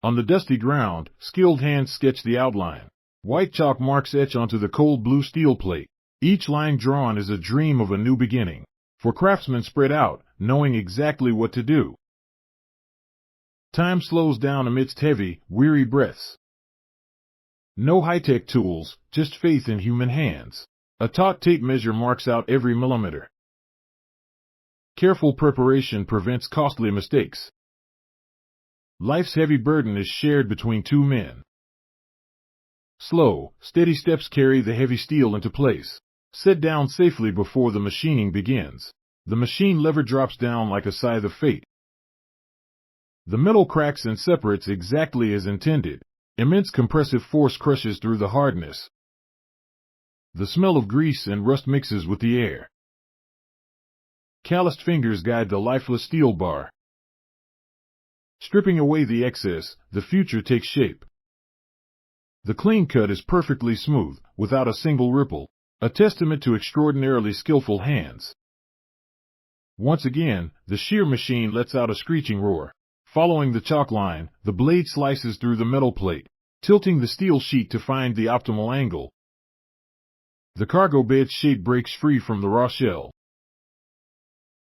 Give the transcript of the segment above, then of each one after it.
On the dusty ground, skilled hands sketch the outline. White chalk marks etch onto the cold blue steel plate. Each line drawn is a dream of a new beginning. For craftsmen spread out, knowing exactly what to do. Time slows down amidst heavy, weary breaths. No high-tech tools, just faith in human hands. A taut tape measure marks out every millimeter. Careful preparation prevents costly mistakes. Life's heavy burden is shared between two men. Slow, steady steps carry the heavy steel into place. Set down safely before the machining begins. The machine lever drops down like a scythe of fate. The metal cracks and separates exactly as intended. Immense compressive force crushes through the hardness. The smell of grease and rust mixes with the air. Calloused fingers guide the lifeless steel bar. Stripping away the excess, the future takes shape. The clean cut is perfectly smooth, without a single ripple, a testament to extraordinarily skillful hands. Once again, the shear machine lets out a screeching roar. Following the chalk line, the blade slices through the metal plate, tilting the steel sheet to find the optimal angle. The cargo bed's shape breaks free from the raw shell.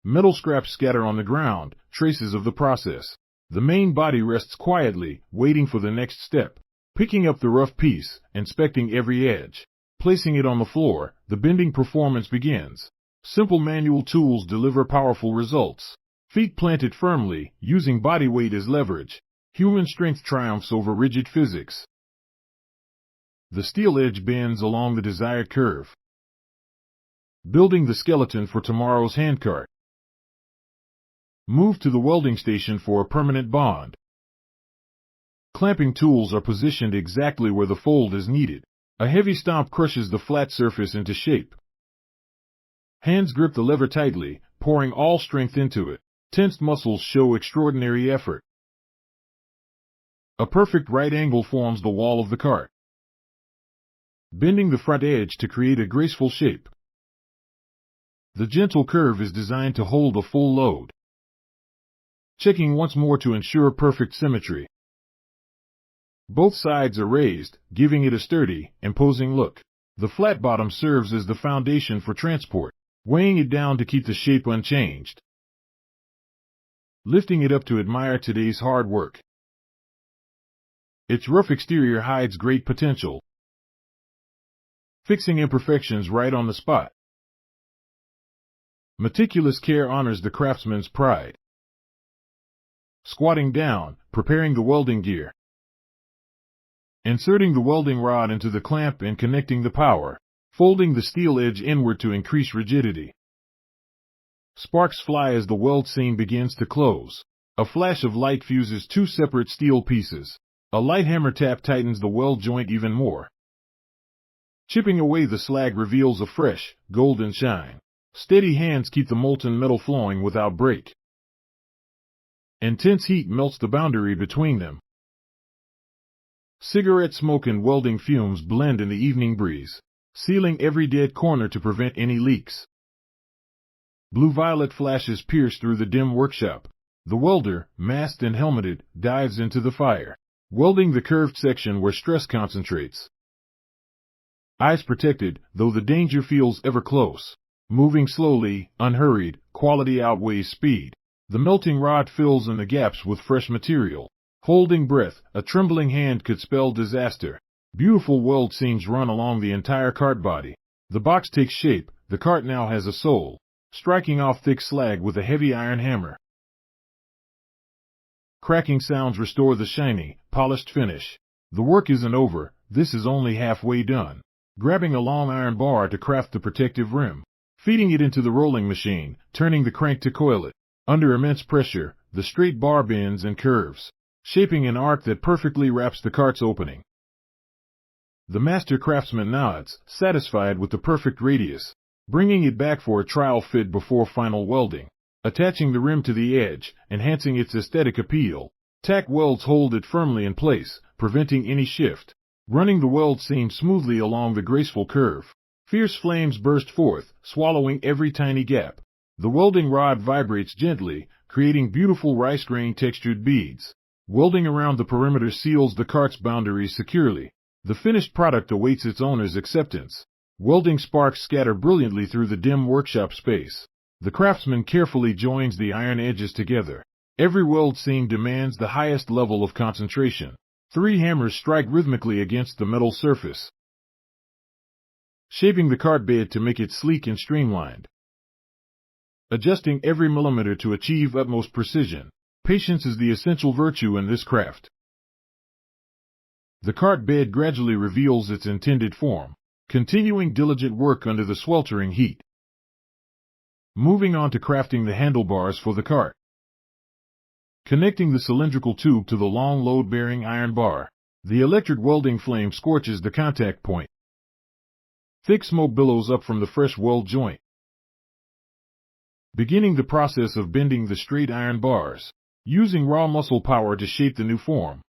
Metal scraps scatter on the ground, traces of the process. The main body rests quietly, waiting for the next step. Picking up the rough piece, inspecting every edge. Placing it on the floor, the bending performance begins. Simple manual tools deliver powerful results. Feet planted firmly, using body weight as leverage. Human strength triumphs over rigid physics. The steel edge bends along the desired curve. Building the skeleton for tomorrow's handcart. Move to the welding station for a permanent bond. Clamping tools are positioned exactly where the fold is needed. A heavy stomp crushes the flat surface into shape. Hands grip the lever tightly, pouring all strength into it. Tensed muscles show extraordinary effort. A perfect right angle forms the wall of the cart. Bending the front edge to create a graceful shape. The gentle curve is designed to hold a full load. Checking once more to ensure perfect symmetry. Both sides are raised, giving it a sturdy, imposing look. The flat bottom serves as the foundation for transport, weighing it down to keep the shape unchanged. Lifting it up to admire today's hard work. Its rough exterior hides great potential. Fixing imperfections right on the spot. Meticulous care honors the craftsman's pride. Squatting down, preparing the welding gear. Inserting the welding rod into the clamp and connecting the power. Folding the steel edge inward to increase rigidity. Sparks fly as the weld seam begins to close. A flash of light fuses two separate steel pieces. A light hammer tap tightens the weld joint even more. Chipping away the slag reveals a fresh, golden shine. Steady hands keep the molten metal flowing without break. Intense heat melts the boundary between them. Cigarette smoke and welding fumes blend in the evening breeze, sealing every dead corner to prevent any leaks. Blue-violet flashes pierce through the dim workshop. The welder, masked and helmeted, dives into the fire, welding the curved section where stress concentrates. Eyes protected, though the danger feels ever close. Moving slowly, unhurried, quality outweighs speed. The melting rod fills in the gaps with fresh material. Holding breath, a trembling hand could spell disaster. Beautiful weld seams run along the entire cart body. The box takes shape, the cart now has a soul. Striking off thick slag with a heavy iron hammer. Cracking sounds restore the shiny, polished finish. The work isn't over, this is only halfway done. Grabbing a long iron bar to craft the protective rim. Feeding it into the rolling machine, turning the crank to coil it. Under immense pressure, the straight bar bends and curves, shaping an arc that perfectly wraps the cart's opening. The master craftsman nods, satisfied with the perfect radius. Bringing it back for a trial fit before final welding. Attaching the rim to the edge, enhancing its aesthetic appeal. Tack welds hold it firmly in place, preventing any shift. Running the weld seam smoothly along the graceful curve. Fierce flames burst forth, swallowing every tiny gap. The welding rod vibrates gently, creating beautiful rice grain textured beads. Welding around the perimeter seals the cart's boundaries securely. The finished product awaits its owner's acceptance. Welding sparks scatter brilliantly through the dim workshop space. The craftsman carefully joins the iron edges together. Every weld seam demands the highest level of concentration. 3 hammers strike rhythmically against the metal surface, shaping the cart bed to make it sleek and streamlined. Adjusting every millimeter to achieve utmost precision. Patience is the essential virtue in this craft. The cart bed gradually reveals its intended form, continuing diligent work under the sweltering heat. Moving on to crafting the handlebars for the cart. Connecting the cylindrical tube to the long load-bearing iron bar. The electric welding flame scorches the contact point. Thick smoke billows up from the fresh weld joint. Beginning the process of bending the straight iron bars, using raw muscle power to shape the new form.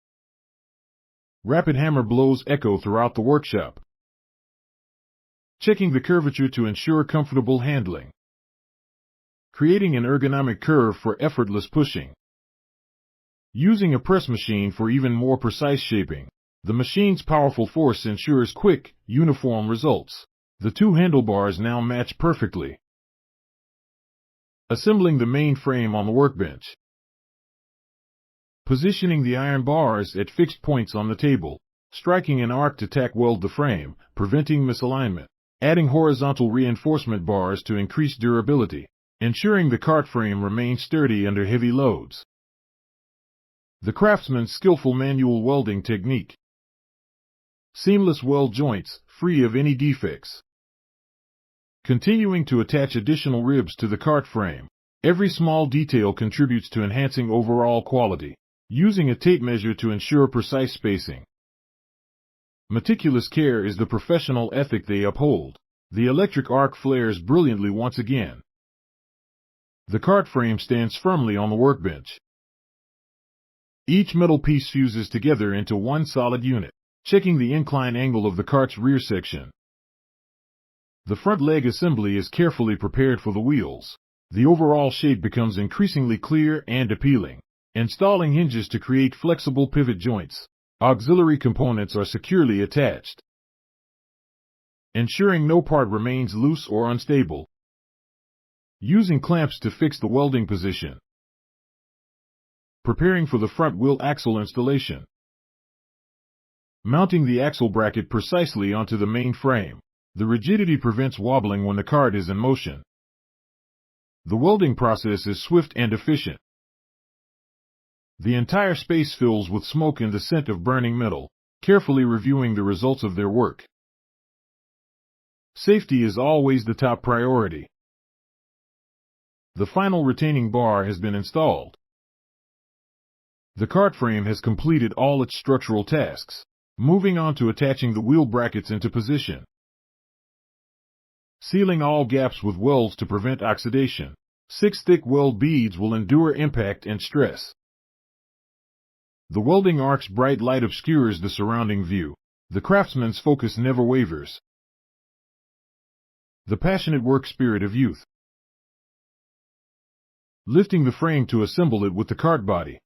Rapid hammer blows echo throughout the workshop. Checking the curvature to ensure comfortable handling. Creating an ergonomic curve for effortless pushing. Using a press machine for even more precise shaping. The machine's powerful force ensures quick, uniform results. The 2 handlebars now match perfectly. Assembling the main frame on the workbench. Positioning the iron bars at fixed points on the table. Striking an arc to tack weld the frame, preventing misalignment. Adding horizontal reinforcement bars to increase durability. Ensuring the cart frame remains sturdy under heavy loads. The craftsman's skillful manual welding technique. Seamless weld joints, free of any defects. Continuing to attach additional ribs to the cart frame. Every small detail contributes to enhancing overall quality. Using a tape measure to ensure precise spacing. Meticulous care is the professional ethic they uphold. The electric arc flares brilliantly once again. The cart frame stands firmly on the workbench. Each metal piece fuses together into one solid unit. Checking the incline angle of the cart's rear section. The front leg assembly is carefully prepared for the wheels. The overall shape becomes increasingly clear and appealing. Installing hinges to create flexible pivot joints. Auxiliary components are securely attached, ensuring no part remains loose or unstable. Using clamps to fix the welding position. Preparing for the front wheel axle installation. Mounting the axle bracket precisely onto the main frame. The rigidity prevents wobbling when the cart is in motion. The welding process is swift and efficient. The entire space fills with smoke and the scent of burning metal, carefully reviewing the results of their work. Safety is always the top priority. The final retaining bar has been installed. The cart frame has completed all its structural tasks. Moving on to attaching the wheel brackets into position. Sealing all gaps with welds to prevent oxidation. 6 thick weld beads will endure impact and stress. The welding arc's bright light obscures the surrounding view. The craftsman's focus never wavers. The passionate work spirit of youth. Lifting the frame to assemble it with the cart body.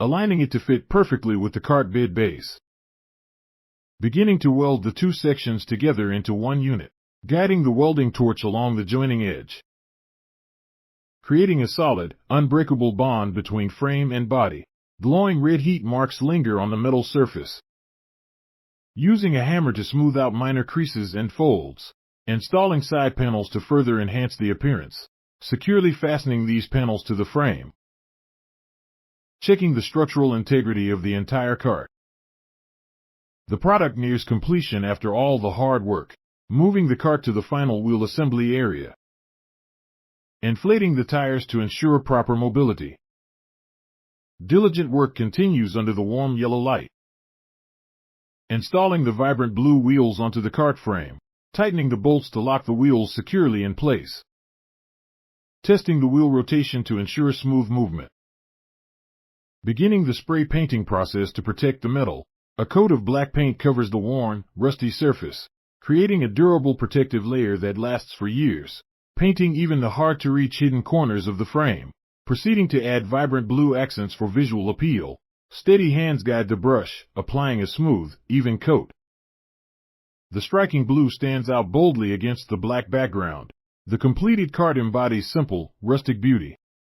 Aligning it to fit perfectly with the cart bed base. Beginning to weld the 2 sections together into one unit. Guiding the welding torch along the joining edge. Creating a solid, unbreakable bond between frame and body. Glowing red heat marks linger on the metal surface. Using a hammer to smooth out minor creases and folds. Installing side panels to further enhance the appearance. Securely fastening these panels to the frame. Checking the structural integrity of the entire cart. The product nears completion after all the hard work. Moving the cart to the final wheel assembly area. Inflating the tires to ensure proper mobility. Diligent work continues under the warm yellow light. Installing the vibrant blue wheels onto the cart frame. Tightening the bolts to lock the wheels securely in place. Testing the wheel rotation to ensure smooth movement. Beginning the spray painting process to protect the metal. A coat of black paint covers the worn, rusty surface, creating a durable protective layer that lasts for years. Painting even the hard-to-reach hidden corners of the frame. Proceeding to add vibrant blue accents for visual appeal, steady hands guide the brush, applying a smooth, even coat. The striking blue stands out boldly against the black background. The completed cart embodies simple, rustic beauty.